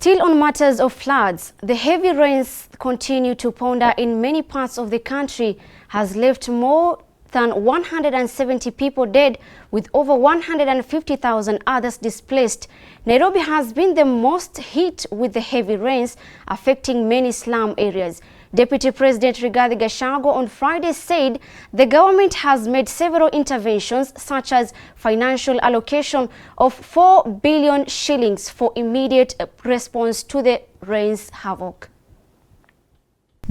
Still on matters of floods, the heavy rains continue to ponder in many parts of the country has left more than 170 people dead with over 150,000 others displaced. Nairobi has been the most hit with the heavy rains affecting many slum areas. Deputy President Rigathi Gachagua on Friday said the government has made several interventions such as financial allocation of 4 billion shillings for immediate response to the rains havoc.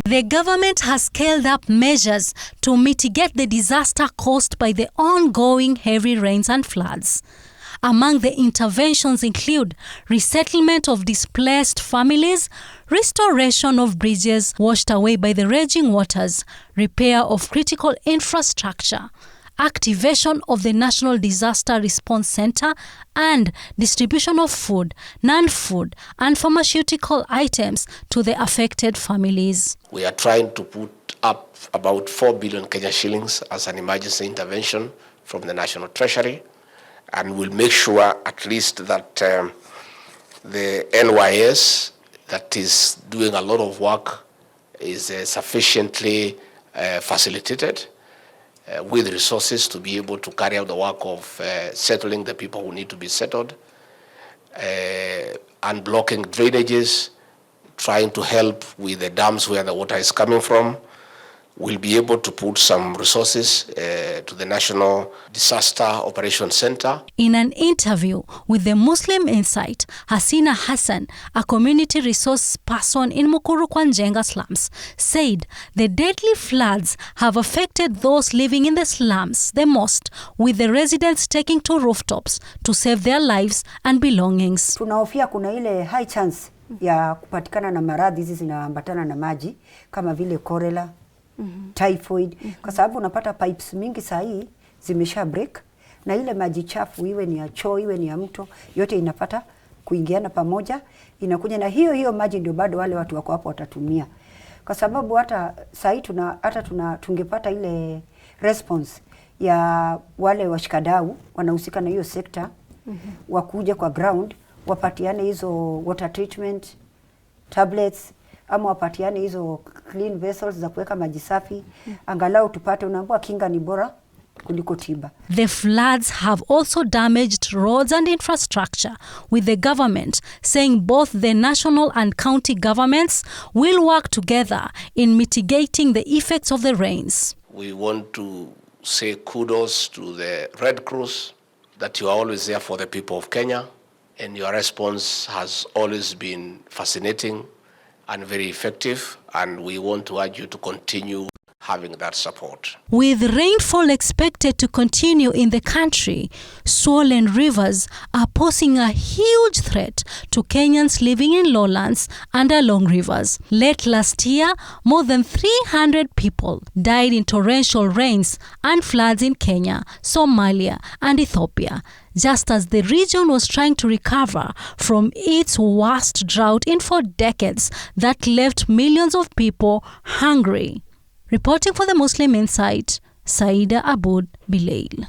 The government has scaled up measures to mitigate the disaster caused by the ongoing heavy rains and floods. Among the interventions include resettlement of displaced families, restoration of bridges washed away by the raging waters, repair of critical infrastructure, activation of the National Disaster Response Center, and distribution of food, non-food, and pharmaceutical items to the affected families. We are trying to put up about 4 billion Kenya shillings as an emergency intervention from the National Treasury, and we'll make sure at least that the NYS that is doing a lot of work is sufficiently facilitated with resources to be able to carry out the work of settling the people who need to be settled, unblocking drainages, trying to help with the dams where the water is coming from. We'll be able to put some resources to the National Disaster Operations Center. In an interview with the Muslim Insight, Hasina Hassan, a community resource person in Mukuru Kwanjenga slums, said the deadly floods have affected those living in the slums the most, with the residents taking to rooftops to save their lives and belongings. Tunahofia kuna ile high chance ya kupatikana na maradhi hizi zinaambatana na maji kama vile cholera, typhoid, kwa sababu unapata pipes mingi saa hii zimesha break na ile maji chafu iwe ni ya choo iwe ni ya mto yote inapata kuingiana pamoja, inakuja na hiyo maji ndio bado wale watu wako hapo watatumia, kwa sababu hata saa hii tungepata ile response ya wale washikadau wanahusika na hiyo sekta wakuja kwa ground wapatiane hizo water treatment tablets ama wapatiane hizo clean vessels za kuweka maji safi, angalau tupate, unaambiwa kinga ni bora kuliko tiba. The floods have also damaged roads and infrastructure, with the government saying both the national and county governments will work together in mitigating the effects of the rains. We want to say kudos to the Red Cross that you are always there for the people of Kenya, and your response has always been fascinating and very effective, and we want to urge you to continue having that support. With rainfall expected to continue in the country, swollen rivers are posing a huge threat to Kenyans living in lowlands and along rivers. Late last year, more than 300 people died in torrential rains and floods in Kenya, Somalia, and Ethiopia, just as the region was trying to recover from its worst drought in 4 decades that left millions of people hungry. Reporting for the Muslim Insight, Saida Aboud Bilail.